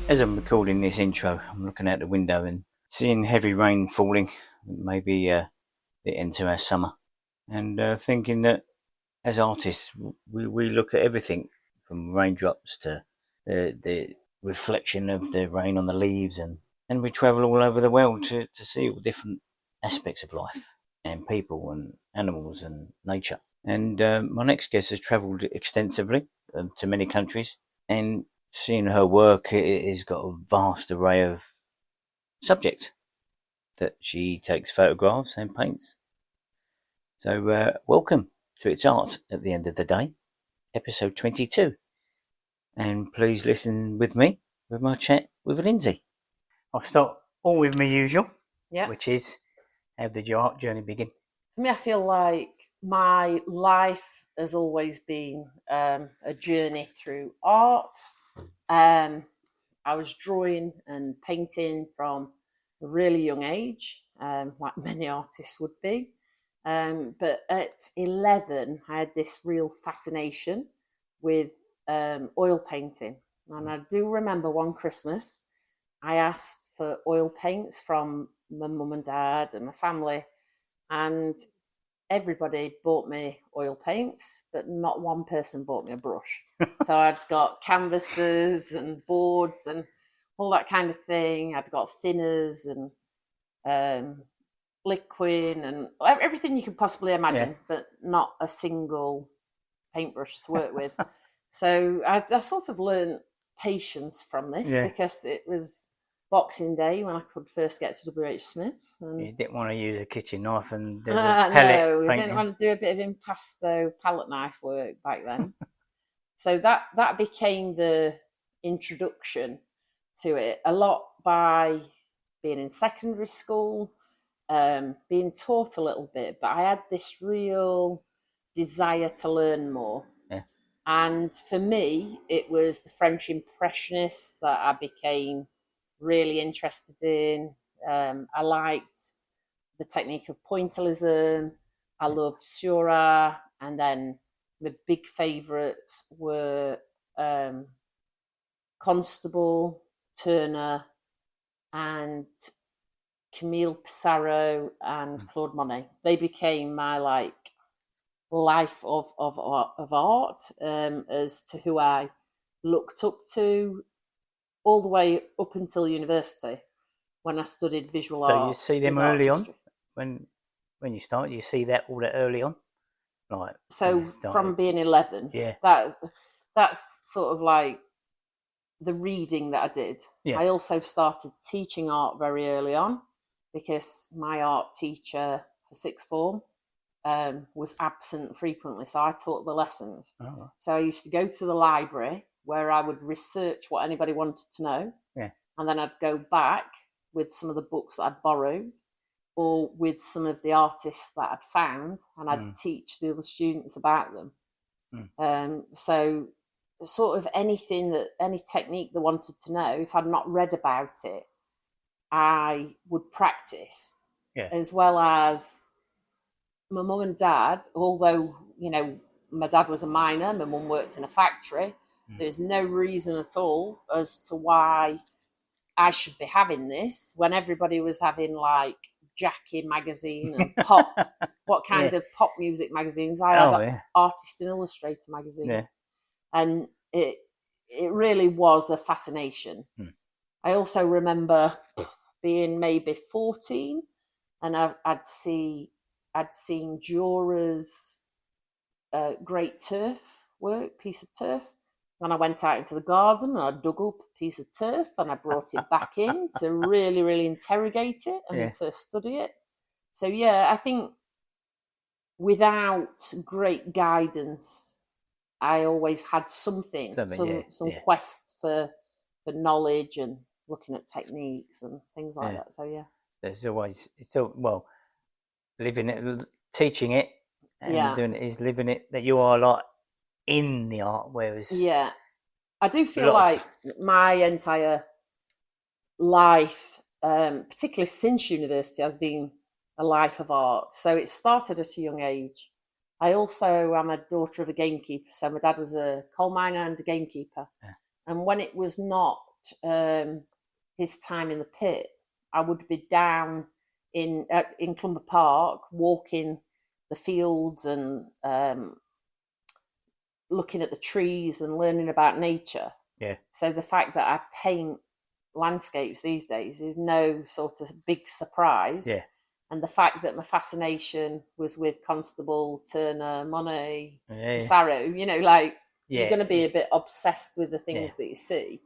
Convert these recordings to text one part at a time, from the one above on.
As I'm recording this intro, I'm looking out the window and seeing heavy rain falling, maybe the into our summer, and thinking that as artists, we look at everything from raindrops to the reflection of the rain on the leaves, and we travel all over the world to see all different aspects of life and people and animals and nature. And my next guest has travelled extensively to many countries, and seeing her work, it has got a vast array of subjects that she takes photographs and paints. So, welcome to It's Art at the End of the Day, episode 22. And please listen with me with my chat with Lynsey. I'll start all with my usual, which is, how did your art journey begin? For me, I feel like my life has always been a journey through art. I was drawing and painting from a really young age, like many artists would be. But at 11, I had this real fascination with oil painting. And I do remember one Christmas, I asked for oil paints from my mum and dad and my family, and everybody bought me oil paints, but not one person bought me a brush. So I'd got canvases and boards and all that kind of thing. I'd got thinners and liquid and everything you could possibly imagine, but not a single paintbrush to work with. So I sort of learned patience from this because it was Boxing Day when I could first get to WH Smith's. And you didn't want to use a kitchen knife and do no, I didn't want to do a bit of impasto palette knife work back then. So that became the introduction to it, a lot by being in secondary school, being taught a little bit, but I had this real desire to learn more. And for me, it was the French Impressionists that I became really interested in. I liked the technique of pointillism. I loved Storer, and then the big favourites were Constable, Turner, and Camille Pissarro and Claude Monet. They became my life of art, as to who I looked up to all the way up until university when I studied visual art. So you see them early on when you start. You see that all that early on, like so from being 11. That's sort of like the reading that I did. I also started teaching art very early on because my art teacher for sixth form was absent frequently, so I taught the lessons. So I used to go to the library where I would research what anybody wanted to know, and then I'd go back with some of the books that I'd borrowed or with some of the artists that I'd found, and I'd teach the other students about them. So sort of any technique they wanted to know, if I'd not read about it, I would practice, as well as my mum and dad. Although, my dad was a miner, my mum worked in a factory, there's no reason at all as to why I should be having this when everybody was having like Jackie magazine and pop. What kind of pop music magazines? I had Artist and Illustrator magazine, and it really was a fascination. I also remember being maybe 14, and I'd seen Jorah's great turf work, piece of turf. And I went out into the garden and I dug up a piece of turf and I brought it back in to really, really interrogate it and to study it. So, I think without great guidance, I always had some quest for knowledge and looking at techniques and things like that. So, there's always, living it, teaching it, and doing it is living it, that you are like in the art, whereas I do feel like my entire life, particularly since university, has been a life of art. So it started at a young age. I also am a daughter of a gamekeeper, so my dad was a coal miner and a gamekeeper. And when it was not his time in the pit, I would be down in Clumber Park, walking the fields and looking at the trees and learning about nature. Yeah. So the fact that I paint landscapes these days is no sort of big surprise. Yeah. And the fact that my fascination was with Constable, Turner, Monet, Pissarro, you know, like you're going to be a bit obsessed with the things that you see.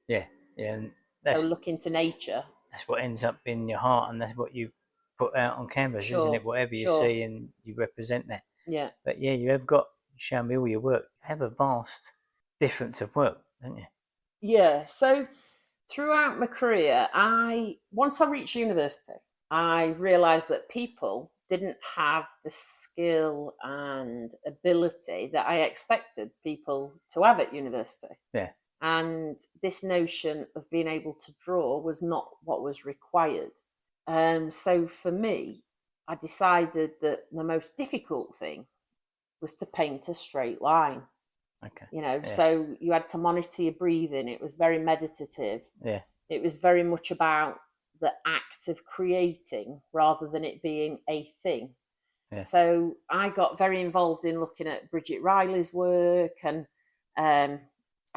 Yeah, yeah. And so look into nature. That's what ends up in your heart, and that's what you put out on canvas, isn't it? Whatever you see, and you represent that. Yeah. But yeah, you have got, show me all your work. You have a vast difference of work, don't you? Yeah. So throughout my career, once I reached university, I realised that people didn't have the skill and ability that I expected people to have at university. Yeah. And this notion of being able to draw was not what was required. So for me, I decided that the most difficult thing was to paint a straight line. Okay. You know, so you had to monitor your breathing. It was very meditative. Yeah. It was very much about the act of creating rather than it being a thing. Yeah. So I got very involved in looking at Bridget Riley's work, and I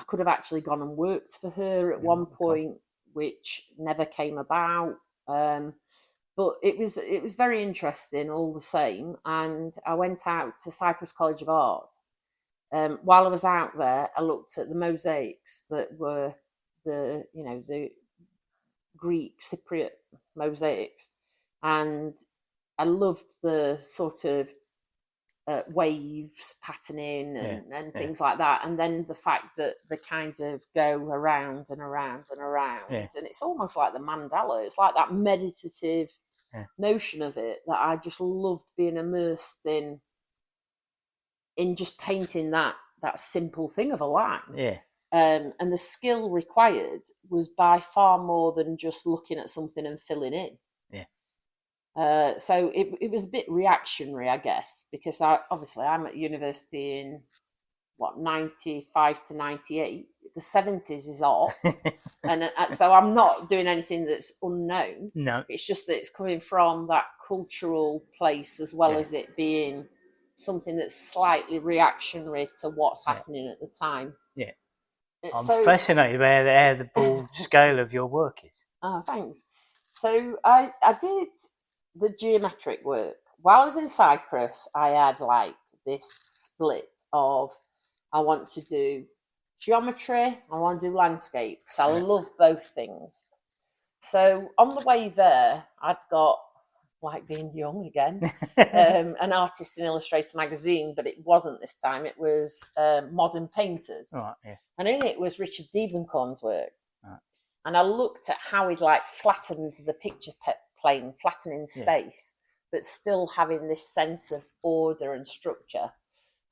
could have actually gone and worked for her at one point, which never came about. But it was very interesting all the same. And I went out to Cyprus College of Art. While I was out there, I looked at the mosaics that were the Greek Cypriot mosaics, and I loved the sort of waves patterning and things like that. And then the fact that they kind of go around and around and around, and it's almost like the mandala. It's like that meditative notion of it that I just loved being immersed in just painting that simple thing of a line. Yeah. And the skill required was by far more than just looking at something and filling in. Yeah. So it was a bit reactionary, I guess, because I'm at university in 95 to 98. The 70s is art. And so I'm not doing anything that's unknown. No. It's just that it's coming from that cultural place as well as it being something that's slightly reactionary to what's happening at the time. Yeah. I'm fascinated by how the broad scale of your work is. Oh, thanks. So I did the geometric work. While I was in Cyprus, I had like this split of I want to do geometry, I want to do landscapes. I love both things. So on the way there, I'd got, like being young again, an Artist and Illustrator magazine, but it wasn't this time. It was Modern Painters. Right, yeah. And in it was Richard Diebenkorn's work. Right. And I looked at how he'd like flattened the picture plane, flattening space, but still having this sense of order and structure.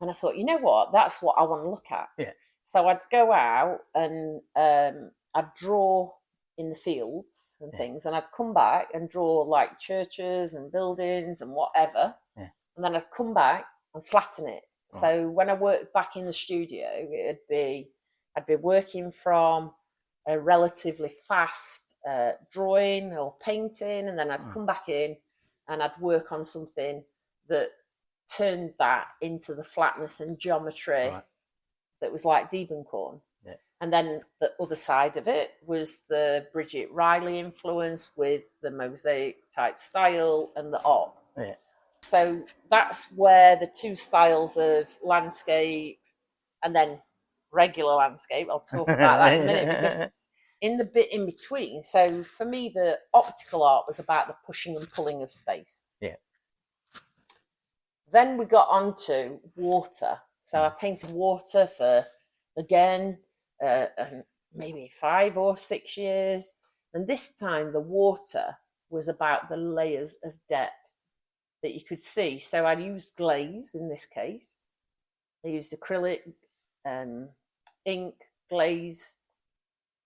And I thought, you know what, that's what I want to look at. Yeah. So I'd go out and I'd draw in the fields and things, and I'd come back and draw like churches and buildings and whatever, and then I'd come back and flatten it. So when I worked back in the studio, I'd be working from a relatively fast drawing or painting, and then I'd come back in and I'd work on something that turned that into the flatness and geometry that was like Diebenkorn. And then the other side of it was the Bridget Riley influence with the mosaic type style and the art. Yeah. So that's where the two styles of landscape and then regular landscape, I'll talk about that in a minute, because in the bit in between, so for me, the optical art was about the pushing and pulling of space. Yeah. Then we got on to water. So I painted water for, again, maybe 5 or 6 years. And this time the water was about the layers of depth that you could see. So I used glaze in this case. I used acrylic, ink, glaze,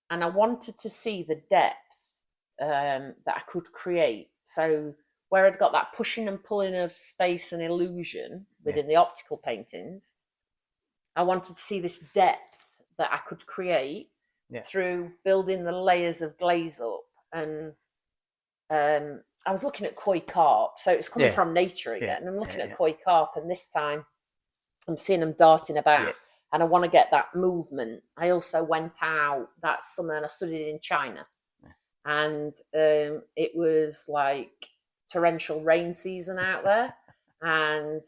and I wanted to see the depth that I could create. So where I'd got that pushing and pulling of space and illusion within the optical paintings, I wanted to see this depth that I could create through building the layers of glaze up. And I was looking at koi carp, so it's coming from nature again. And I'm looking at koi carp, and this time I'm seeing them darting about, and I want to get that movement. I also went out that summer and I studied in China, and it was like torrential rain season out there. And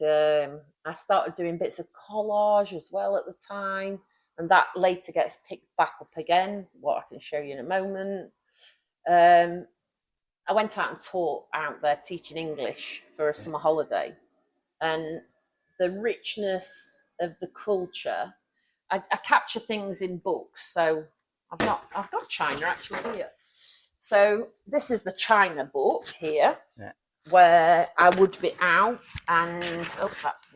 I started doing bits of collage as well at the time, and that later gets picked back up again, what I can show you in a moment. I went out and taught out there teaching English for a summer holiday, and the richness of the culture, I capture things in books. So I've got China actually here. So this is the China book here, where I would be out and that's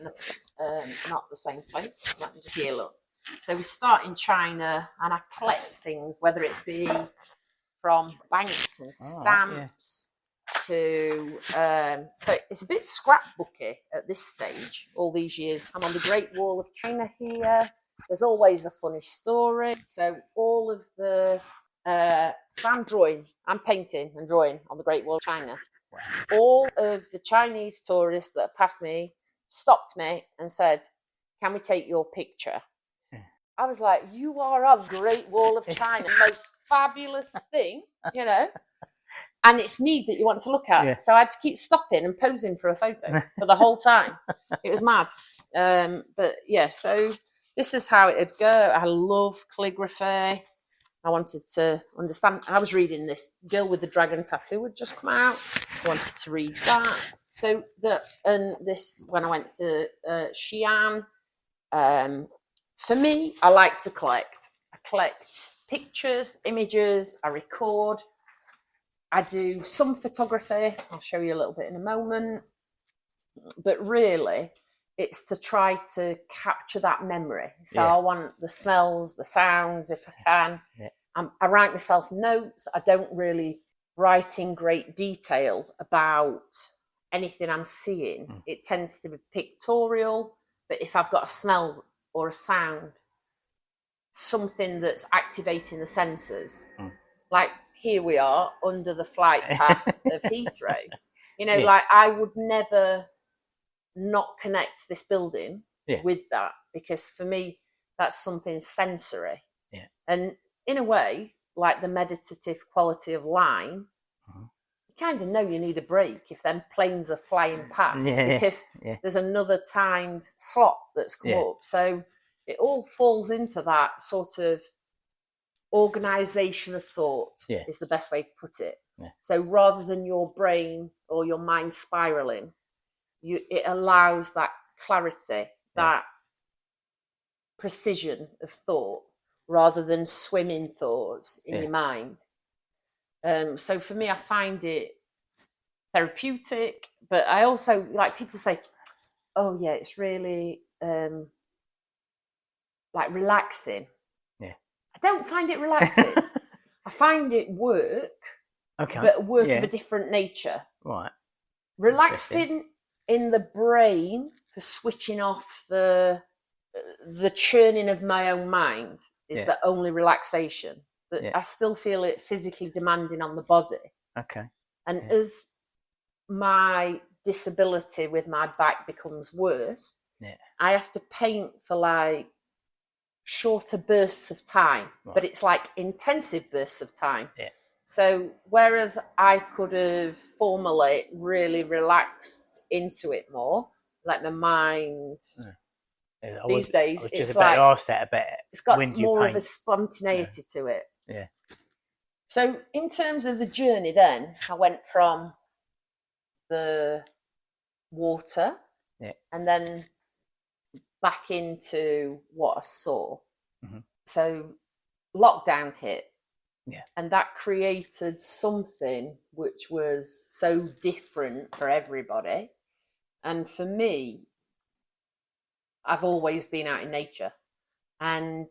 not the same place. Let me just here look. So we start in China, and I collect things, whether it be from banks and stamps to so it's a bit scrapbooky at this stage. All these years, I'm on the Great Wall of China here. There's always a funny story. So all of the I'm painting and drawing on the Great Wall of China. All of the Chinese tourists that passed me stopped me and said, "Can we take your picture?" I was like, "You are on the Great Wall of China, the most fabulous thing, you know, and it's me that you want to look at." Yeah. So I had to keep stopping and posing for a photo for the whole time. It was mad. But yeah, so this is how it'd go. I love calligraphy. I wanted to understand. I was reading this Girl with the Dragon Tattoo had just come out. I wanted to read that. So when I went to Xi'an, for me, I like to collect. I collect pictures, images, I record. I do some photography. I'll show you a little bit in a moment. But really, it's to try to capture that memory. So I want the smells, the sounds, if I can. Yeah. I write myself notes. I don't really write in great detail about anything I'm seeing. It tends to be pictorial. But if I've got a smell or a sound, something that's activating the senses, like here we are under the flight path of Heathrow. You know, like I would never not connect this building with that, because for me that's something sensory. And in a way, like the meditative quality of line, you kind of know you need a break if them planes are flying past, because there's another timed slot that's come up. So it all falls into that sort of organization of thought is the best way to put it. So rather than your brain or your mind spiraling, it allows that clarity, that precision of thought, rather than swimming thoughts in your mind. So for me, I find it therapeutic, but I also, like, people say, "Oh yeah, it's really like relaxing." I don't find it relaxing. I find it work, but work of a different nature. Relaxing in the brain for switching off the churning of my own mind is the only relaxation. But I still feel it physically demanding on the body. And as my disability with my back becomes worse, I have to paint for like shorter bursts of time, but it's like intensive bursts of time. So whereas I could have formerly really relaxed into it more, like my mind these days, it's like it's got more of a spontaneity to it. So in terms of the journey, then I went from the water and then back into what I saw. So lockdown hit, and that created something which was so different for everybody. And for me, I've always been out in nature, and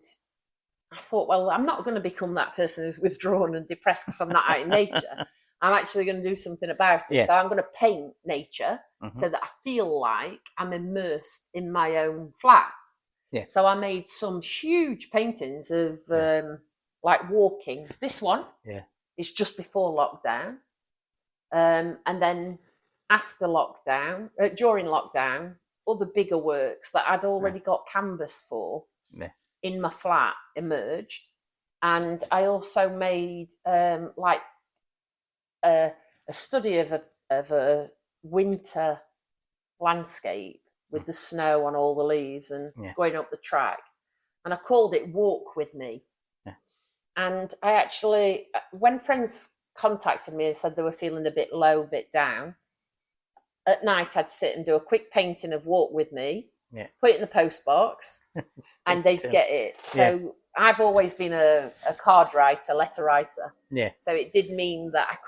I thought, well, I'm not going to become that person who's withdrawn and depressed because I'm not out in nature. I'm actually going to do something about it. So I'm going to paint nature so that I feel like I'm immersed in my own flat. So I made some huge paintings of like walking. This one is just before lockdown. And then after lockdown, during lockdown, other bigger works that I'd already got canvas for in my flat emerged. And I also made like a study of a winter landscape with the snow on all the leaves and going up the track. And I called it Walk With Me. Yeah. And I actually, when friends contacted me and said they were feeling a bit low, a bit down, at night I'd sit and do a quick painting of Walk With Me, put it in the post box, and they'd get it. So I've always been a card writer, letter writer. Yeah. So it did mean that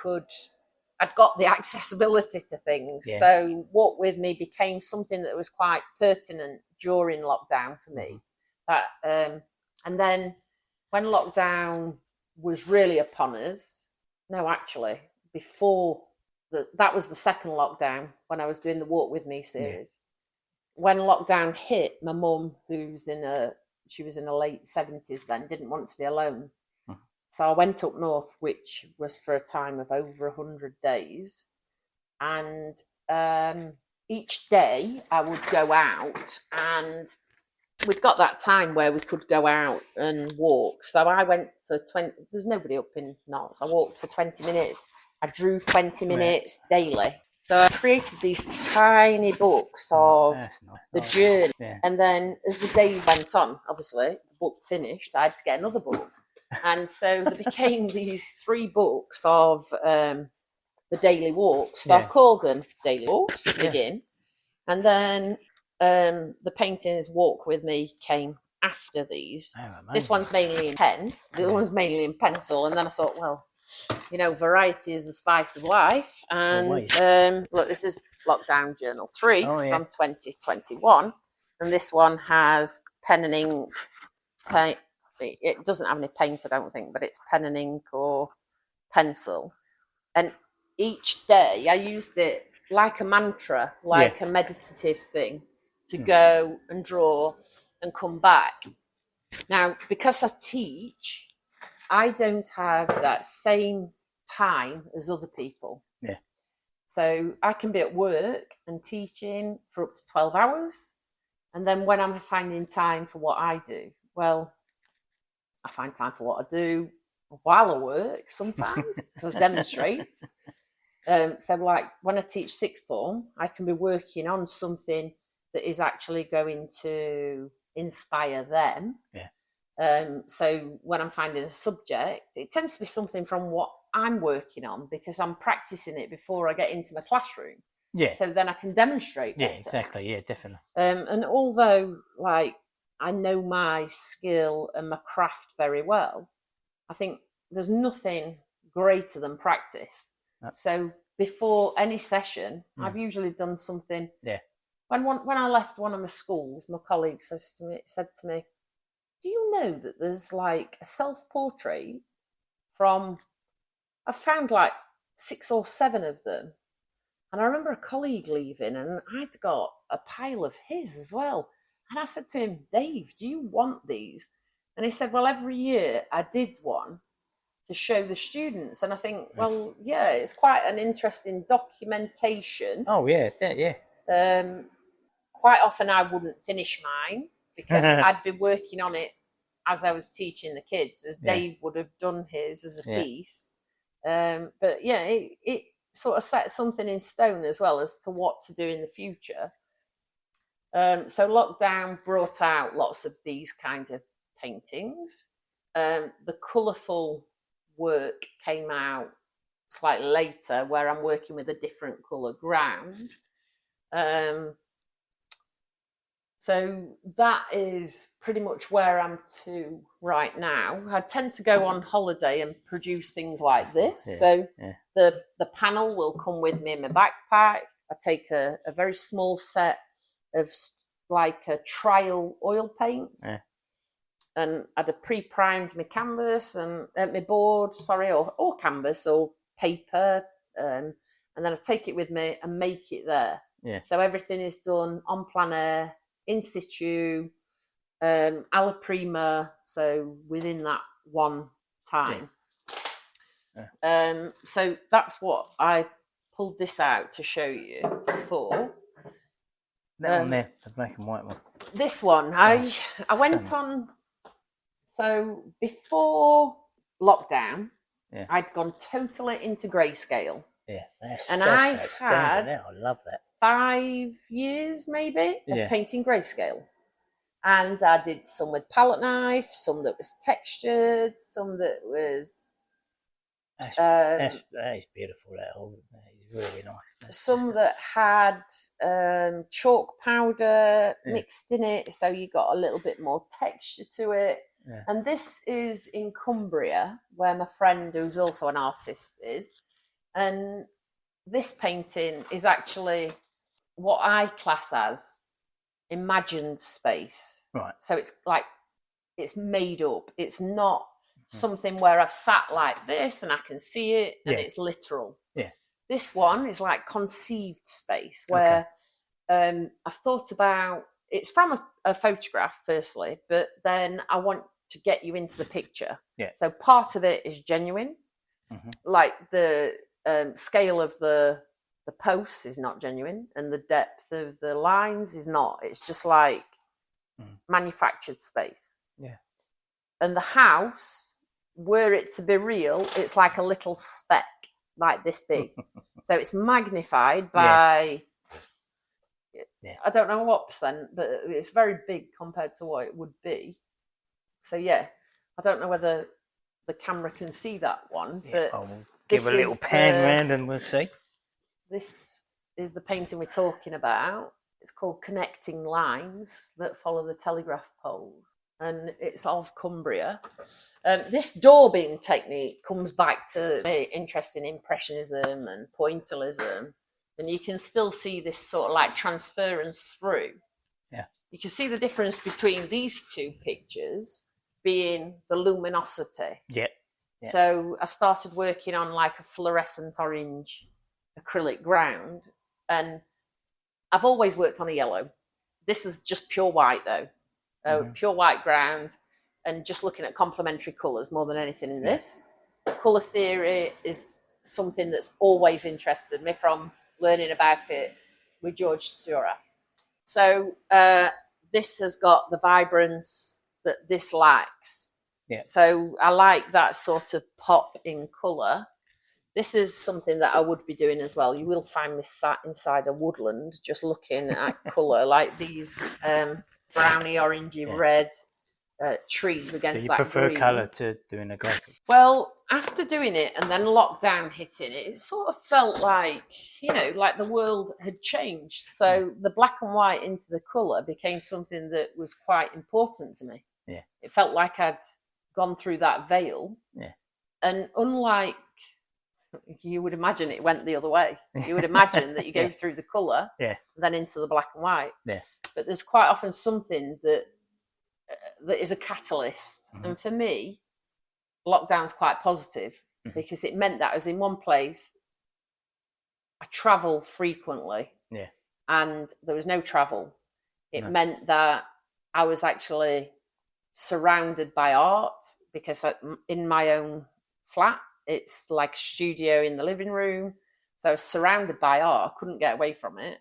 I'd got the accessibility to things. Yeah. So Walk With Me became something that was quite pertinent during lockdown for me. And then when lockdown was really upon us, no, actually, before that was the second lockdown when I was doing the Walk With Me series. Yeah. When lockdown hit, my mum, she was in her late 70s then, didn't want to be alone. So I went up north, which was for a time of over 100 days. And each day I would go out, and we'd got that time where we could go out and walk. So I went for 20, there's nobody up in Notts. I walked for 20 minutes. I drew 20 minutes daily. So I created these tiny books of the journey. Yeah. And then as the days went on, obviously, the book finished, I had to get another book. And so there became these 3 books of the daily walks. So I called them Daily Walks to begin. And then the paintings Walk With Me came after these. This one's mainly in pen. The other one's mainly in pencil. And then I thought, well, variety is the spice of life. And look, this is Lockdown Journal 3 from 2021. And this one has pen and ink paint. It doesn't have any paint, I don't think, but it's pen and ink or pencil. And each day I used it like a mantra, like a meditative thing to go and draw and come back. Now, because I teach, I don't have that same time as other people. Yeah. So I can be at work and teaching for up to 12 hours. And then when I'm finding time for what I do, well, I find time for what I do while I work sometimes, because I demonstrate. So like when I teach sixth form, I can be working on something that is actually going to inspire them. Yeah. So when I'm finding a subject, it tends to be something from what I'm working on, because I'm practicing it before I get into my classroom. Yeah. So then I can demonstrate better. Yeah, exactly. Yeah, definitely. And although like I know my skill and my craft very well, I think there's nothing greater than practice. So before any session, I've usually done something. Yeah. When I left one of my schools, my colleague said to me, do you know that there's like a self-portrait from, I've found like 6 or 7 of them. And I remember a colleague leaving and I'd got a pile of his as well. And I said to him, Dave, do you want these? And he said, well, every year I did one to show the students. And I think, well, yeah, it's quite an interesting documentation. Oh, yeah, yeah. Quite often I wouldn't finish mine because I'd be working on it as I was teaching the kids, as Dave would have done his as a piece. But yeah, it sort of set something in stone as well as to what to do in the future. So lockdown brought out lots of these kind of paintings. The colourful work came out slightly later, where I'm working with a different colour ground. So that is pretty much where I'm to right now. I tend to go on holiday and produce things like this. Yeah, so the panel will come with me in my backpack. I take a very small set of like a trial oil paints. Yeah. And I'd have pre-primed my canvas and my board, or canvas or paper. And then I take it with me and make it there. Yeah. So everything is done on plein air, in situ, alla prima. So within that one time. Yeah. So that's what I pulled this out to show you for. That one there, the black and white one. This one, I went on. So before lockdown, I'd gone totally into grayscale. Yeah, that's I had I love that. 5 years maybe of painting grayscale. And I did some with palette knife, some that was textured, some that was... that is beautiful. That is really nice. Some that had chalk powder mixed in it, so you got a little bit more texture to it. Yeah. And this is in Cumbria, where my friend, who's also an artist, is. And this painting is actually what I class as imagined space. Right. So it's like, it's made up. It's not something where I've sat like this and I can see it and it's literal. Yeah. This one is like conceived space where I've thought about, it's from a photograph firstly, but then I want to get you into the picture. Yeah. So part of it is genuine. Like the scale of the posts is not genuine and the depth of the lines is not. It's just like manufactured space. Yeah. And the house, were it to be real, it's like a little speck, like this big. So it's magnified by, I don't know what percent, but it's very big compared to what it would be. So I don't know whether the camera can see that one, but I'll give a little pan round and we'll see. This is the painting we're talking about. It's called Connecting Lines That Follow the Telegraph Poles, and it's of Cumbria. This daubing technique comes back to my interest in Impressionism and Pointillism, and you can still see this sort of like transference through. Yeah. You can see the difference between these two pictures being the luminosity. Yeah. So I started working on like a fluorescent orange acrylic ground, and I've always worked on a yellow. This is just pure white though. Pure white ground, and just looking at complementary colours more than anything in this. Colour theory is something that's always interested me from learning about it with George Storer. So this has got the vibrance that this lacks. Yeah. So I like that sort of pop in colour. This is something that I would be doing as well. You will find me sat inside a woodland just looking at colour, like these browny, orangey, red trees against that green. So you prefer colour to doing a graphic? Well, after doing it and then lockdown hitting it, it sort of felt like, like the world had changed. So the black and white into the colour became something that was quite important to me. Yeah. It felt like I'd gone through that veil. Yeah. And unlike, you would imagine it went the other way. You would imagine that you go through the colour, then into the black and white. Yeah. But there's quite often something that is a catalyst. And for me, lockdown's quite positive because it meant that I was in one place. I travel frequently. Yeah. And there was no travel. It meant that I was actually surrounded by art because in my own flat, it's like a studio in the living room. So I was surrounded by art. I couldn't get away from it.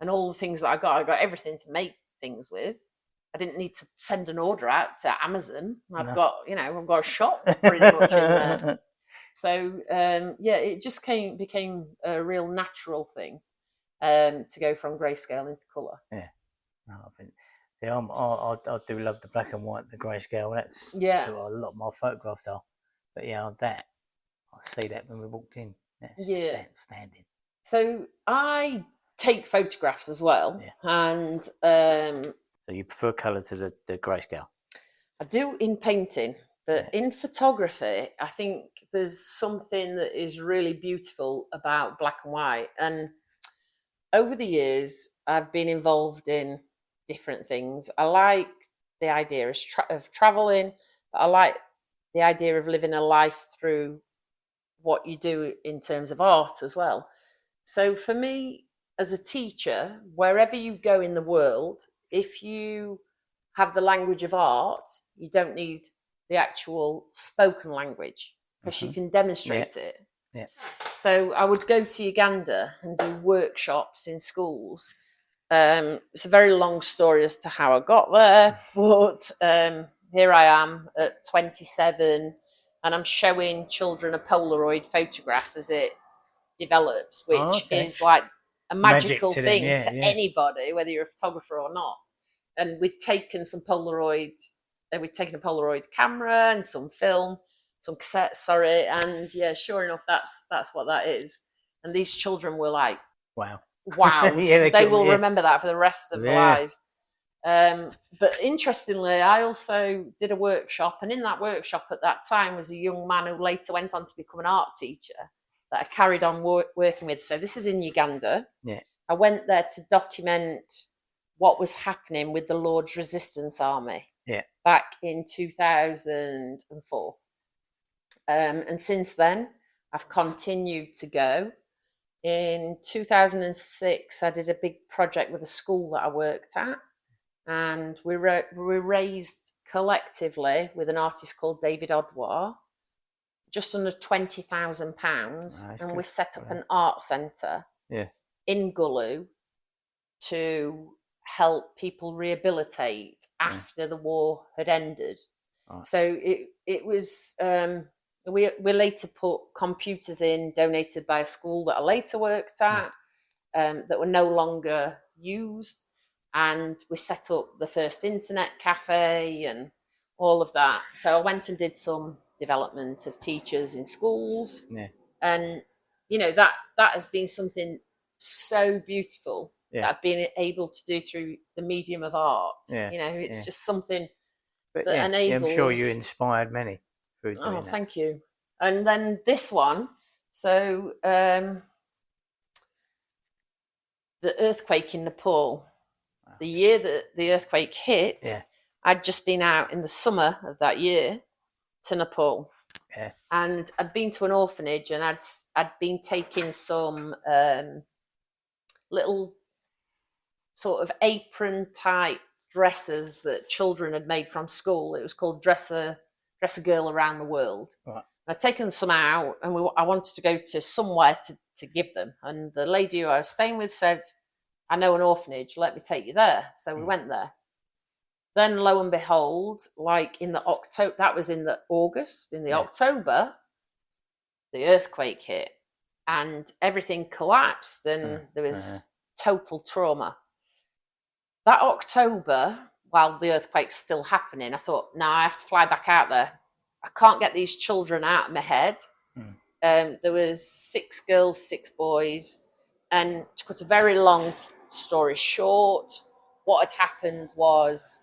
And all the things that I got everything to make things with. I didn't need to send an order out to Amazon. I've got a shop pretty much in there. So it just became a real natural thing to go from grayscale into colour. Yeah, no, I think. See, I do love the black and white, the grayscale. That's sort of a lot of my photographs are. But I see that when we walked in. That's standing. So I take photographs as well, and so you prefer colour to the grayscale? I do in painting, but in photography, I think there's something that is really beautiful about black and white. And over the years, I've been involved in different things. I like the idea of traveling, but I like the idea of living a life through what you do in terms of art as well. So for me, as a teacher, wherever you go in the world, if you have the language of art, you don't need the actual spoken language, because you can demonstrate it. Yeah. So I would go to Uganda and do workshops in schools. It's a very long story as to how I got there, but here I am at 27, and I'm showing children a Polaroid photograph as it develops, which is like a magical thing to anybody, whether you're a photographer or not. And we'd taken a Polaroid camera and some film, some cassettes, and sure enough, that's what that is. And these children were like, wow. They will remember that for the rest of their lives. But interestingly, I also did a workshop, and in that workshop at that time was a young man who later went on to become an art teacher that I carried on working with. So this is in Uganda. Yeah. I went there to document what was happening with the Lord's Resistance Army back in 2004. And since then, I've continued to go. In 2006, I did a big project with a school that I worked at, and we raised collectively with an artist called David Odwar just under £20,000, and we set up an art centre in Gulu to help people rehabilitate after the war had ended. So it was. We later put computers in, donated by a school that I later worked at, that were no longer used. And we set up the first internet cafe and all of that. So I went and did some development of teachers in schools. Yeah. And, that has been something so beautiful that I've been able to do through the medium of art. Yeah. It's just something that enables... I'm sure you inspired many. Thank you. And then this one, so the earthquake in Nepal, the year that the earthquake hit, I'd just been out in the summer of that year to Nepal. Yeah. And I'd been to an orphanage, and I'd been taking some little sort of apron type dresses that children had made from school. It was called Dress a Girl Around the World. Right. I'd taken some out, and I wanted to go to somewhere to give them. And the lady who I was staying with said, I know an orphanage, let me take you there. So we went there. Then lo and behold, like in the October, that was in the August, in the October, the earthquake hit and everything collapsed, and there was total trauma. That October, while the earthquake's still happening, I thought, no, I have to fly back out there. I can't get these children out of my head. There was 6 girls, 6 boys. And to cut a very long story short, what had happened was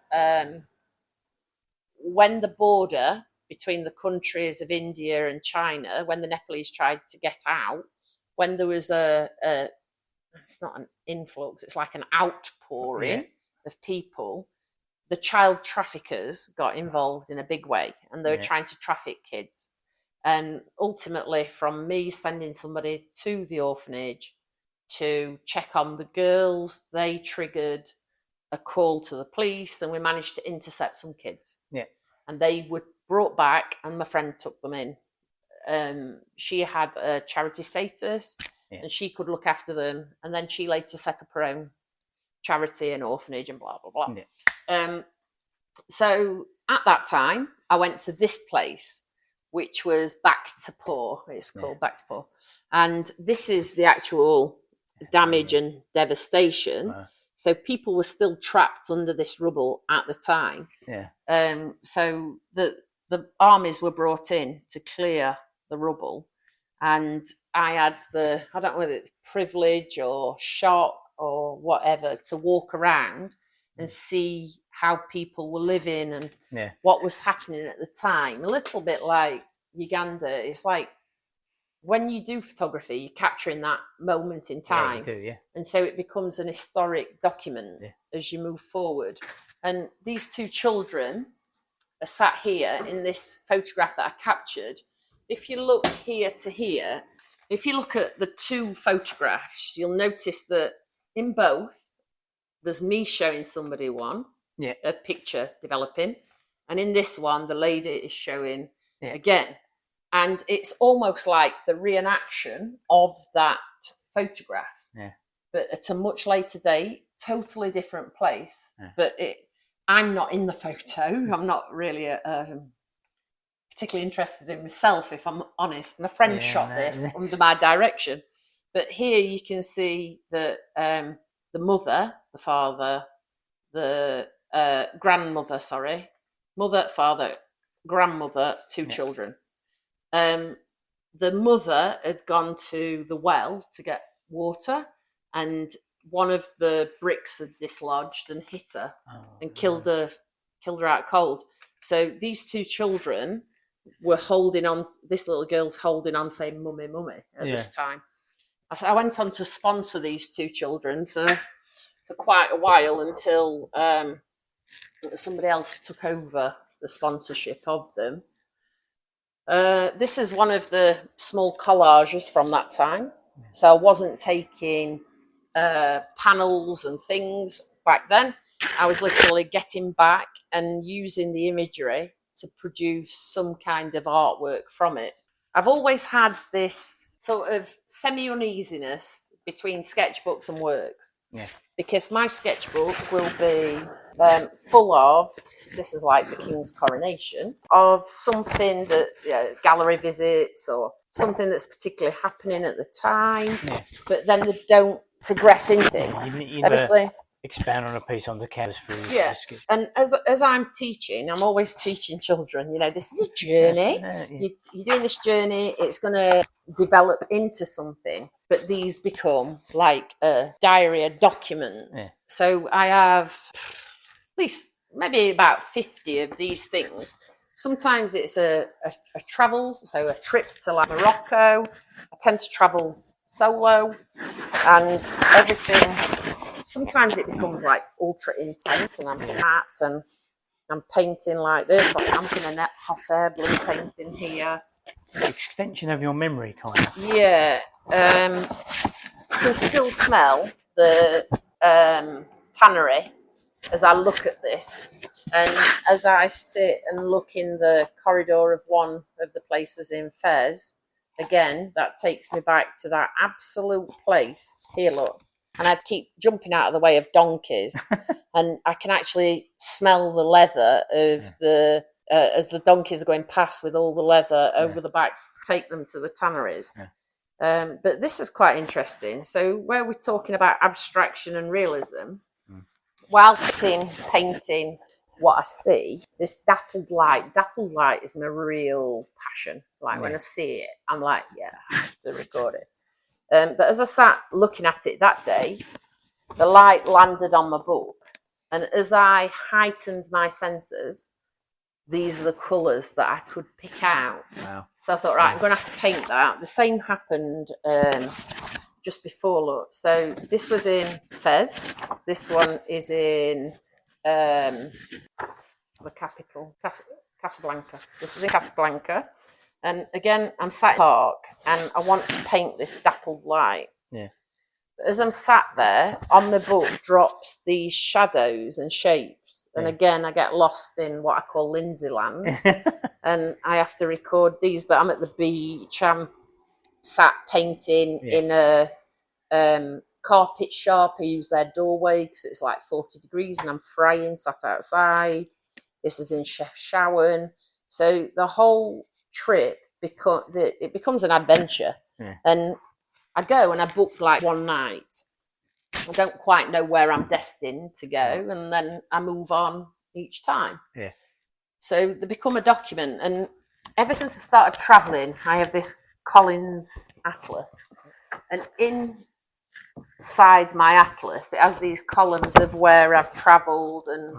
when the border between the countries of India and China, when the Nepalese tried to get out, when there was it's not an influx, it's like an outpouring of people, the child traffickers got involved in a big way, and they were trying to traffic kids. And ultimately, from me sending somebody to the orphanage to check on the girls, they triggered a call to the police, and we managed to intercept some kids. Yeah. And they were brought back, and my friend took them in. She had a charity status, and she could look after them. And then she later set up her own charity and orphanage and blah, blah, blah. Yeah. So at that time, I went to this place, which was Back to Poor. It's called Back to Poor. And this is the actual damage and devastation. Wow. So people were still trapped under this rubble at the time. Yeah. So the armies were brought in to clear the rubble. And I had I don't know whether it's privilege or shock or whatever, to walk around and see how people were living and what was happening at the time. A little bit like Uganda. It's like when you do photography, you're capturing that moment in time. Yeah, you do, and so it becomes an historic document as you move forward. And these 2 children are sat here in this photograph that I captured. If you look here to here, if you look at the 2 photographs, you'll notice that in both, there's me showing somebody one, a picture developing, And in this one, the lady is showing again. And it's almost like the reenaction of that photograph, but at a much later date, totally different place. But I'm not in the photo. I'm not really particularly interested in myself, if I'm honest. My friend shot this under my direction. But here you can see that the mother, the father, the grandmother, mother, father, grandmother, two children. The mother had gone to the well to get water, and one of the bricks had dislodged and hit her and killed her out cold. So these two children were holding on. This little girl's holding on, saying "mummy, mummy" at this time. I went on to sponsor these two children for quite a while until somebody else took over the sponsorship of them. This is one of the small collages from that time. So I wasn't taking panels and things back then. I was literally getting back and using the imagery to produce some kind of artwork from it. I've always had this sort of semi-uneasiness between sketchbooks and works. Because my sketchbooks will be full of, this is like the King's coronation, of something that, gallery visits or something that's particularly happening at the time, but then they don't progress anything. You never expand on a piece onto canvas for sketch. And as I'm teaching, I'm always teaching children, this is a journey. You're doing this journey, it's going to develop into something, but these become like a diary, a document. So I have at least maybe about 50 of these things. Sometimes it's a travel, so a trip to like Morocco. I tend to travel solo, and everything. Sometimes it becomes like ultra intense, and I'm sat and I'm painting like this. I'm camping a hot air balloon painting here. Extension of your memory, kind of. Yeah. I can still smell the tannery as I look at this. And as I sit and look in the corridor of one of the places in Fez, again, that takes me back to that absolute place. Here, look. And I'd keep jumping out of the way of donkeys. And I can actually smell the leather of the as the donkeys are going past with all the leather over the backs to take them to the tanneries. But this is quite interesting. So where we're talking about abstraction and realism, while sitting painting what I see, this dappled light is my real passion. Like when I see it, I'm like, I have to record it. But as I sat looking at it that day, the light landed on my book. And as I heightened my senses, these are the colours that I could pick out. Wow. So I thought, right, I'm going to have to paint that. The same happened just before, look. So this was in Fez. This one is in the capital, Casablanca. This is in Casablanca. And again, I'm sat in the park and I want to paint this dappled light. But as I'm sat there, on the book drops these shadows and shapes. And again, I get lost in what I call Lynsey land. And I have to record these, but I'm at the beach. I'm sat painting in a carpet shop. I use their doorway because it's like 40 degrees and I'm frying, sat outside. This is in Chefchaouen. So the whole trip, it becomes an adventure. And I go and I book like one night. I don't quite know where I'm destined to go, and then I move on each time. So they become a document. And ever since I started traveling, I have this Collins atlas. And inside my atlas, it has these columns of where I've traveled and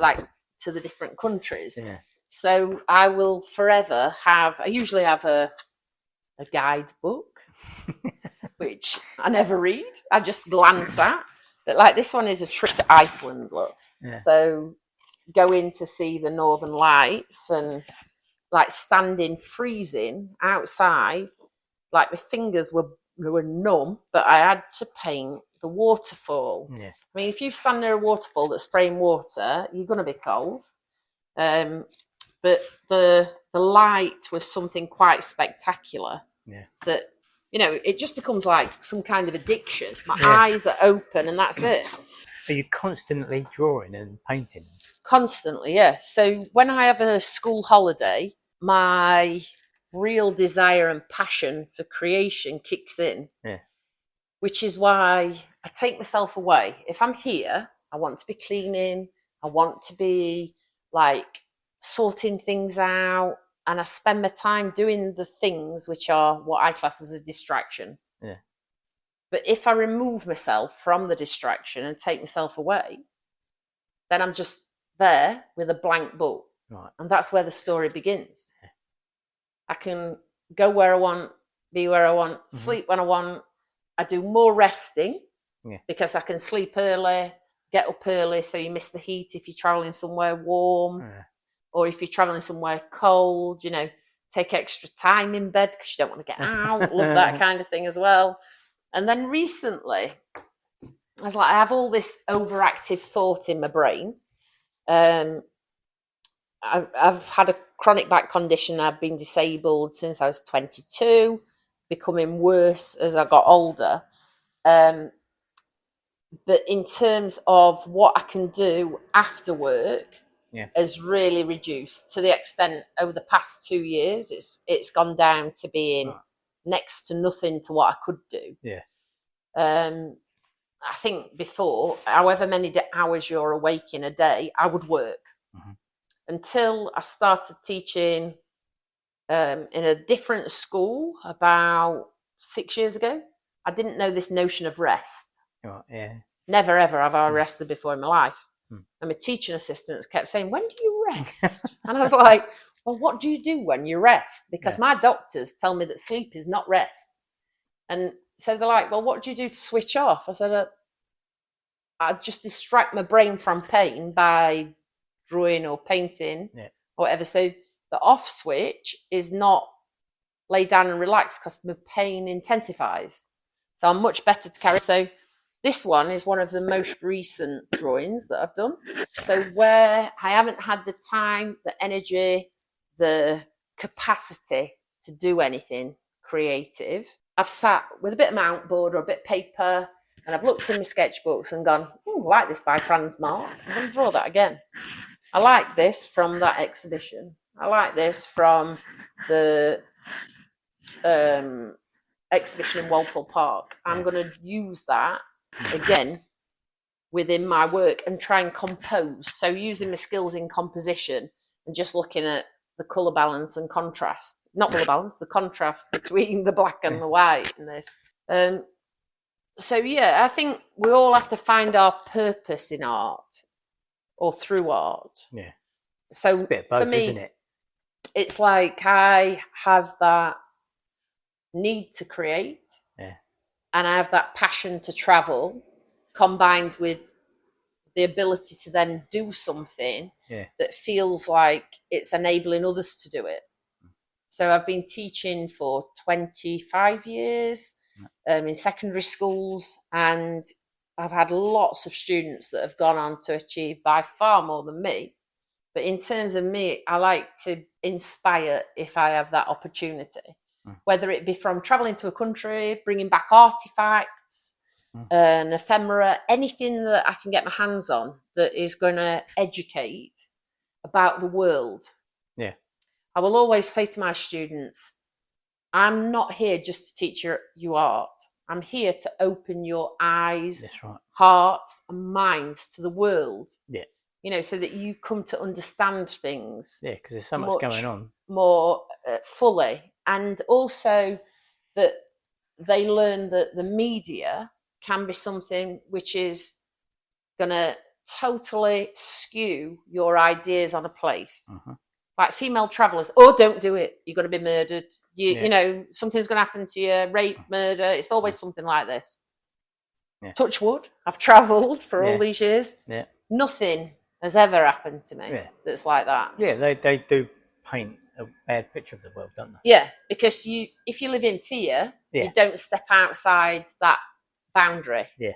like to the different countries. So I will forever I usually have a guidebook, which I never read. I just glance at. But like this one is a trip to Iceland, look. So going to see the Northern Lights and like standing freezing outside, like my fingers were numb, but I had to paint the waterfall. I mean, if you stand near a waterfall that's spraying water, you're going to be cold. But the light was something quite spectacular. Yeah. That, it just becomes like some kind of addiction. My eyes are open and that's it. Are you constantly drawing and painting? Constantly, yeah. So when I have a school holiday, my real desire and passion for creation kicks in. Yeah. Which is why I take myself away. If I'm here, I want to be cleaning. I want to be like sorting things out. And I spend my time doing the things which are what I class as a distraction. Yeah. But if I remove myself from the distraction and take myself away, then I'm just there with a blank book. Right. And that's where the story begins. Yeah. I can go where I want, be where I want, sleep when I want. I do more resting because I can sleep early, get up early, so you miss the heat if you're traveling somewhere warm, or if you're traveling somewhere cold, take extra time in bed because you don't want to get out. Love that kind of thing as well. And then recently, I was like, I have all this overactive thought in my brain. I've had a chronic back condition. I've been disabled since I was 22, becoming worse as I got older. But in terms of what I can do after work has really reduced to the extent over the past 2 years, it's gone down to being next to nothing to what I could do. Yeah. I think before, however many hours you're awake in a day, I would work until I started teaching in a different school about 6 years ago. I didn't know this notion of rest. Oh, yeah. Never ever have I rested before in my life. And my teaching assistants kept saying, when do you rest? And I was like, well, what do you do when you rest? Because my doctors tell me that sleep is not rest. And so they're like, well, what do you do to switch off? I said, I just distract my brain from pain by drawing or painting or whatever. So the off switch is not lay down and relax because my pain intensifies. So I'm much better to carry. So this one is one of the most recent drawings that I've done. So where I haven't had the time, the energy, the capacity to do anything creative, I've sat with a bit of mount board or a bit of paper and I've looked in my sketchbooks and gone, I like this by Franz Marc. I'm going to draw that again. I like this from that exhibition. I like this from the exhibition in Walpole Park. I'm going to use that again within my work and try and compose. So using my skills in composition and just looking at the colour balance and contrast. Not colour balance, the contrast between the black and the white in this. So I think we all have to find our purpose in art or through art. Yeah. So it's a bit of both, for me, isn't it? It's like I have that need to create and I have that passion to travel combined with the ability to then do something that feels like it's enabling others to do it. So I've been teaching for 25 years in secondary schools, and I've had lots of students that have gone on to achieve by far more than me. But in terms of me, I like to inspire if I have that opportunity, whether it be from traveling to a country, bringing back artifacts, an ephemera, anything that I can get my hands on that is going to educate about the world. Yeah. I will always say to my students, I'm not here just to teach you art. I'm here to open your eyes, hearts and minds to the world. Yeah. So that you come to understand things. Yeah, because there's so much going on. More fully. And also that they learn that the media can be something which is going to totally skew your ideas on a place. Like female travellers, don't do it. You're going to be murdered. You know, something's going to happen to you, rape, murder. It's always something like this. Yeah. Touch wood. I've travelled for all these years. Yeah. Nothing has ever happened to me that's like that. Yeah, they do paint a bad picture of the world, don't they? Yeah, because if you live in fear, you don't step outside that boundary. Yeah.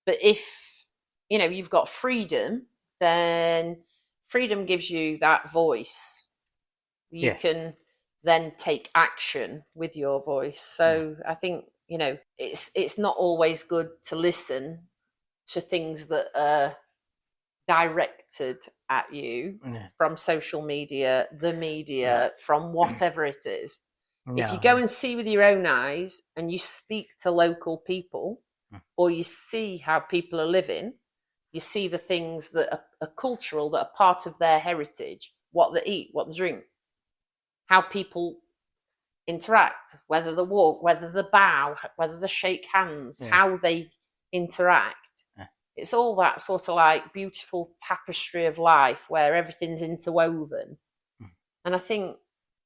But if, you've got freedom, then freedom gives you that voice. You can then take action with your voice. So I think, it's not always good to listen to things that are directed at you from social media, the media, from whatever it is. If you go and see with your own eyes and you speak to local people, or you see how people are living, you see the things that are cultural, that are part of their heritage, what they eat, what they drink, how people interact, whether they walk, whether they bow, whether they shake hands, how they interact. It's all that sort of like beautiful tapestry of life where everything's interwoven. And I think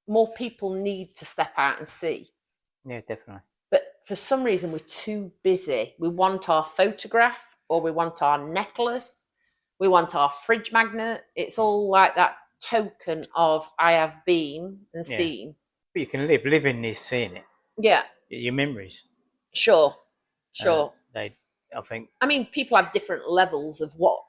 more people need to step out and see. Yeah, definitely. But for some reason, we're too busy. We want our photograph, or we want our necklace, we want our fridge magnet. It's all like that token of I have been and seen. But you can living is seeing it. Yeah. Your memories. Sure. I mean, people have different levels of what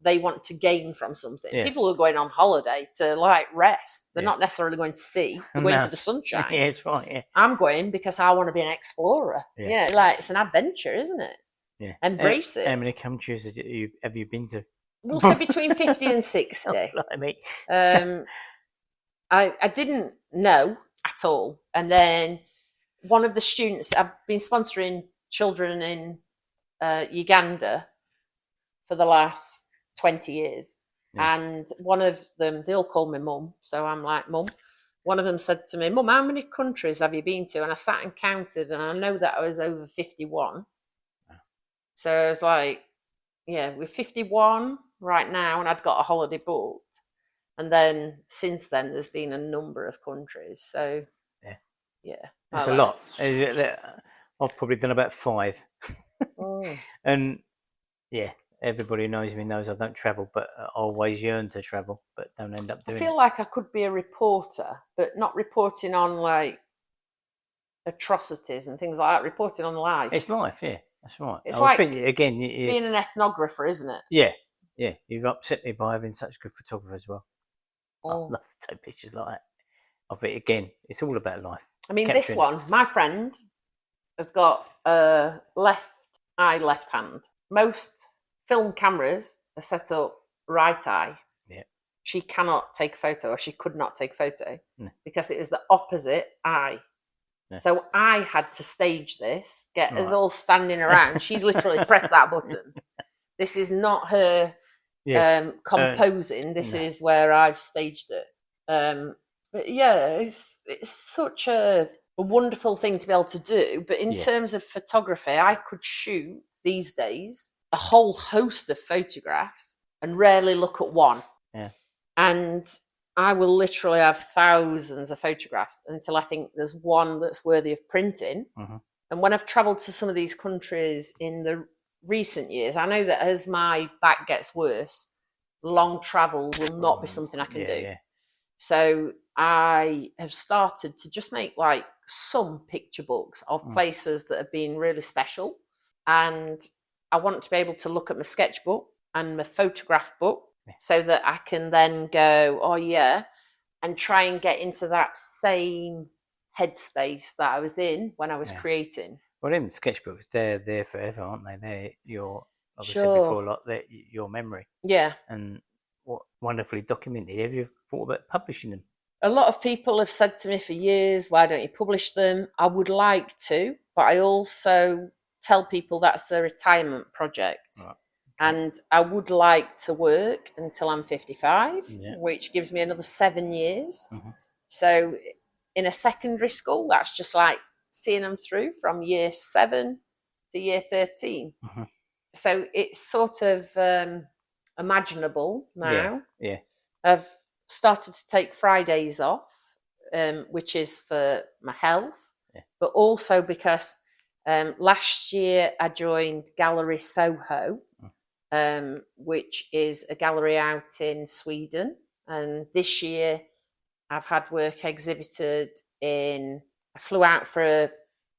they want to gain from something. People are going on holiday to like rest. They're not necessarily going to see. They're going for the sunshine. Yeah, it's right. Yeah. I'm going because I want to be an explorer. Yeah. Like it's an adventure, isn't it? Yeah. Embrace it. How many countries have you been to? Well, so between 50 and 60. I didn't know at all. And then one of the students, I've been sponsoring children in Uganda for the last 20 years. And one of them, they all call me Mum. So I'm like, Mum. One of them said to me, Mum, how many countries have you been to? And I sat and counted, and I know that I was over 51. So I was like, we're 51 right now, and I'd got a holiday booked. And then since then, there's been a number of countries. So, that's a lot. I've probably done about 5. And, everybody knows me knows I don't travel, but I always yearn to travel, but don't end up doing it. I feel like I could be a reporter, but not reporting on, like, atrocities and things like that, reporting on life. It's life, that's right. It's like again, being an ethnographer, isn't it? Yeah. You've upset me by having such good photographers as well. I love to take pictures like that of it. Again, it's all about life. I mean, this one, my friend has got a left hand. Most film cameras are set up right eye. Yeah. She cannot take a photo, or she could not take a photo because it was the opposite eye. Yeah. So I had to stage this, get us all standing around. She's literally pressed that button. This is not her composing. This is where I've staged it. But it's such a wonderful thing to be able to do. But in terms of photography, I could shoot these days a whole host of photographs and rarely look at one. Yeah. And I will literally have thousands of photographs until I think there's one that's worthy of printing. Mm-hmm. And when I've travelled to some of these countries in the recent years, I know that as my back gets worse, long travel will not be something I can do. Yeah. So I have started to just make like some picture books of places that have been really special. And I want to be able to look at my sketchbook and my photograph book so that I can then go, and try and get into that same headspace that I was in when I was creating. Well, them sketchbooks, they're there forever, aren't they? They're your, like I said before, like they're your memory. Yeah. And what wonderfully documented. Have you thought about publishing them? A lot of people have said to me for years, why don't you publish them? I would like to, but I also tell people that's a retirement project. Right. And I would like to work until I'm 55, which gives me another 7 years. Mm-hmm. So in a secondary school, that's just like seeing them through from year 7 to year 13. Mm-hmm. So it's sort of imaginable now. Yeah. I've started to take Fridays off, which is for my health, but also because last year I joined Gallery Soho, which is a gallery out in Sweden. And this year I've had work exhibited I flew out for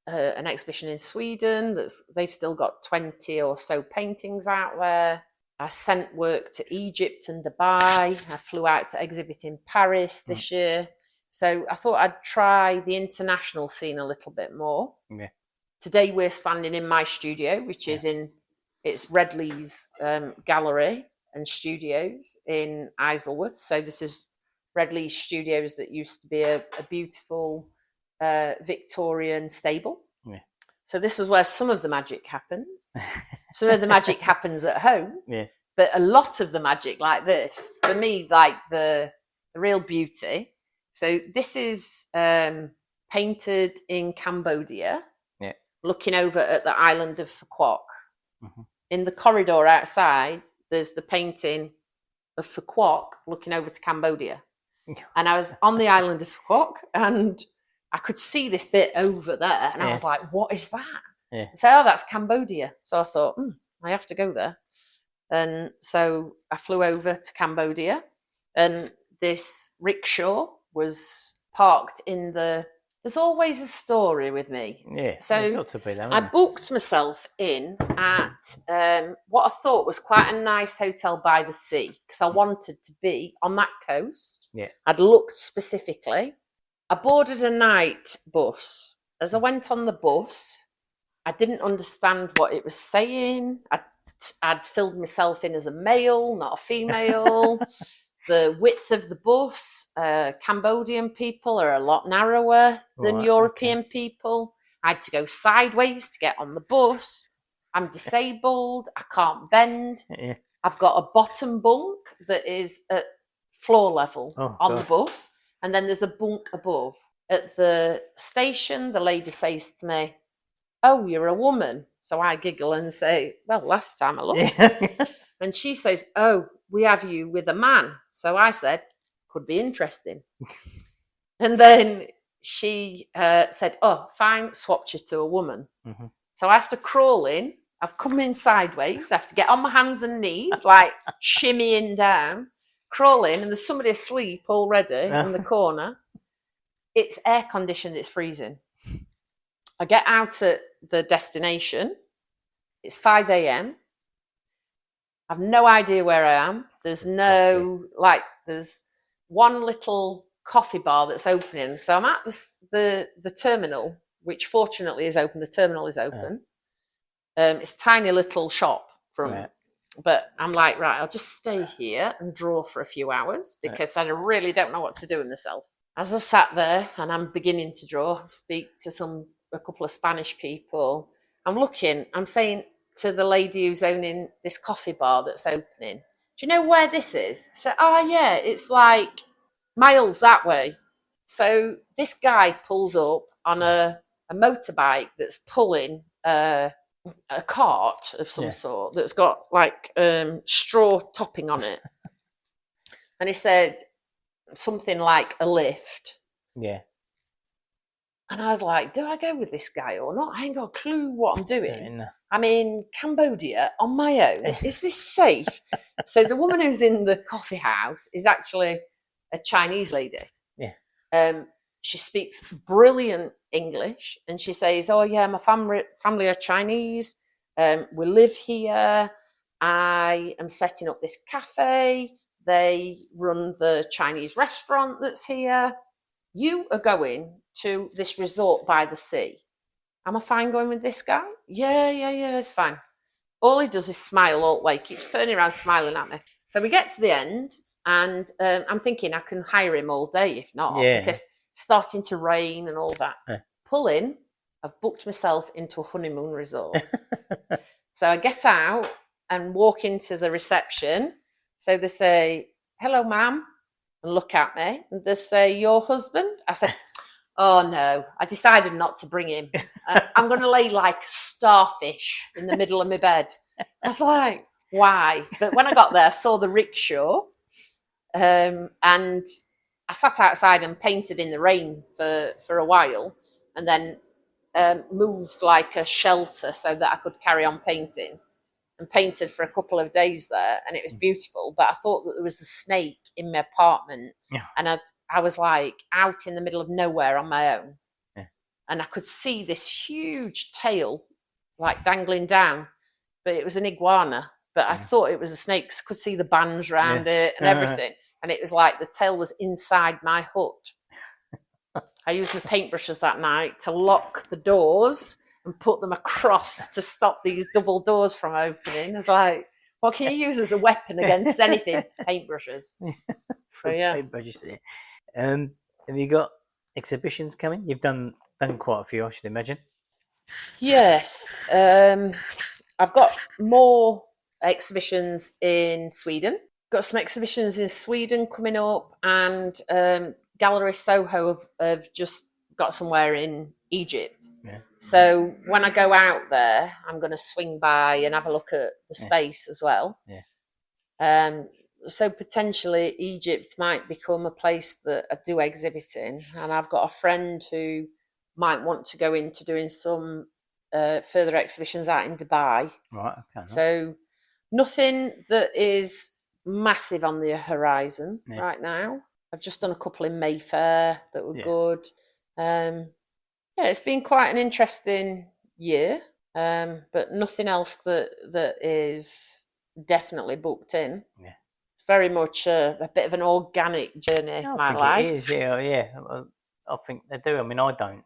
an exhibition in Sweden. They've still got 20 or so paintings out there. I sent work to Egypt and Dubai. I flew out to exhibit in Paris this year. So I thought I'd try the international scene a little bit more. Yeah. Today we're standing in my studio, which is it's Redley's gallery and studios in Isleworth. So this is Redley's studios that used to be a beautiful Victorian stable. Yeah. So this is where some of the magic happens. Some of the magic happens at home. Yeah. But a lot of the magic, like this, for me, like the real beauty. So this is painted in Cambodia, looking over at the island of Phu Quoc. Mm-hmm. In the corridor outside, there's the painting of Phu Quoc looking over to Cambodia. And I was on the island of Phu Quoc, and I could see this bit over there, and I was like, what is that? Yeah. So, that's Cambodia. So I thought, I have to go there. And so I flew over to Cambodia, and this rickshaw was parked in there's always a story with me. Yeah. So got to be that, I booked myself in at what I thought was quite a nice hotel by the sea, because I wanted to be on that coast. Yeah. I'd looked specifically. I boarded a night bus. As I went on the bus, I didn't understand what it was saying. I'd filled myself in as a male, not a female. The width of the bus, Cambodian people are a lot narrower than European people. I had to go sideways to get on the bus. I'm disabled. I can't bend. Yeah. I've got a bottom bunk that is at floor level on the bus. And then there's a bunk above. At the station, the lady says to me, "Oh, you're a woman." So I giggle and say, "Well, last time I looked." Yeah. And she says, "Oh, we have you with a man." So I said, "Could be interesting." And then she said, "Oh, fine, swapped you to a woman." Mm-hmm. So I have to crawl in. I've come in sideways. I have to get on my hands and knees, like shimmying down, crawl in, and there's somebody asleep already in the corner. It's air conditioned. It's freezing. I get out at the destination. It's 5 a.m. I've no idea where I am. There's there's one little coffee bar that's opening. So I'm at the terminal, which fortunately is open. The terminal is open. It's a tiny little shop but I'm like, right, I'll just stay here and draw for a few hours, because I really don't know what to do with myself. As I sat there and I'm beginning to draw, speak to a couple of Spanish people, I'm saying to the lady who's owning this coffee bar that's opening, "Do you know where this is?" She said, "Oh yeah, it's like miles that way." So this guy pulls up on a motorbike that's pulling a cart of some sort that's got like straw topping on it. And he said something like a lift. Yeah. And I was like, do I go with this guy or not? I ain't got a clue what I'm doing. I'm in Cambodia on my own. Is this safe? So the woman who's in the coffee house is actually a Chinese lady. Yeah. She speaks brilliant English, and she says, "Oh yeah, my family are Chinese. We live here. I am setting up this cafe. They run the Chinese restaurant that's here. You are going to this resort by the sea. Am I fine going with this guy?" Yeah, it's fine. All he does is smile all the way, keeps turning around smiling at me. So we get to the end, and I'm thinking I can hire him all day if not, because it's starting to rain and all that. Pull in, I've booked myself into a honeymoon resort. So I get out and walk into the reception. So they say, "Hello, ma'am," and look at me. And they say, "Your husband?" I said, "Oh no, I decided not to bring him. I'm going to lay like a starfish in the middle of my bed." I was like, why? But when I got there, I saw the rickshaw, and I sat outside and painted in the rain for a while, and then moved like a shelter so that I could carry on painting, and painted for a couple of days there, and it was beautiful. But I thought that there was a snake in my apartment, and I was like out in the middle of nowhere on my own, and I could see this huge tail like dangling down, but it was an iguana. but I thought it was a snake because I could see the bands around it and everything. And it was like the tail was inside my hut. I used my paintbrushes that night to lock the doors and put them across to stop these double doors from opening. I was like, what can you use as a weapon against anything? Paintbrushes. So, yeah. Paintbrushes. Have you got exhibitions coming? You've done quite a few, I should imagine. Yes. I've got more exhibitions in Sweden. Got some exhibitions in Sweden coming up, and Gallery Soho have just got somewhere in Egypt. Yeah. So when I go out there, I'm going to swing by and have a look at the space as well. Yeah. So potentially Egypt might become a place that I do exhibit in, and I've got a friend who might want to go into doing some further exhibitions out in Dubai. Right. Okay. So nothing that is massive on the horizon right now. I've just done a couple in Mayfair that were good. It's been quite an interesting year, but nothing else that is definitely booked in. Yeah. It's very much a bit of an organic journey, my life. It is, yeah. I think they do. I mean, I don't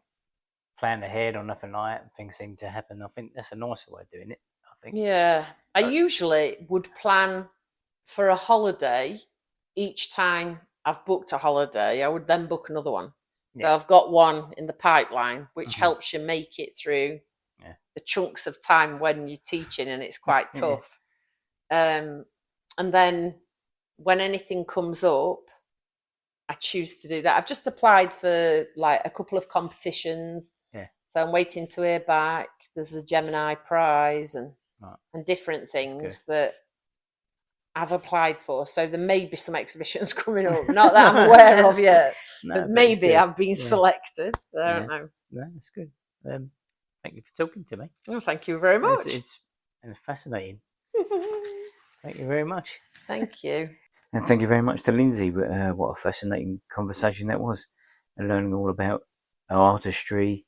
plan ahead or nothing like that. Things seem to happen. I think that's a nicer way of doing it, I think. Yeah. I usually would plan for a holiday each time I've booked a holiday. I would then book another one. So I've got one in the pipeline, which helps you make it through the chunks of time when you're teaching and it's quite tough. And then when anything comes up, I choose to do that. I've just applied for like a couple of competitions. Yeah. So I'm waiting to hear back. There's the Gemini Prize and different things that I've applied for. So there may be some exhibitions coming up. Not that I'm aware of yet. But maybe I've been selected. But I don't know. No, that's good. Thank you for talking to me. Well, thank you very much. It's fascinating. Thank you very much. Thank you. And thank you very much to Lynsey. What a fascinating conversation that was. And learning all about her artistry,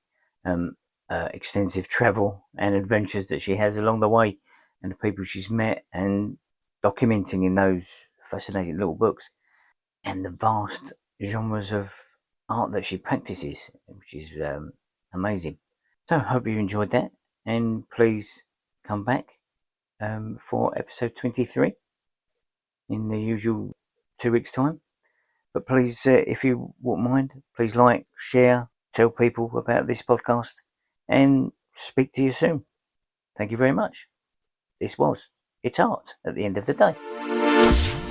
extensive travel and adventures that she has along the way, and the people she's met, and documenting in those fascinating little books, and the vast genres of art that she practices, which is amazing. So I hope you enjoyed that, and please come back for episode 23 in the usual 2 weeks' time. But please, if you wouldn't mind, please like, share, tell people about this podcast, and speak to you soon. Thank you very much. This was It's Art at the end of the day.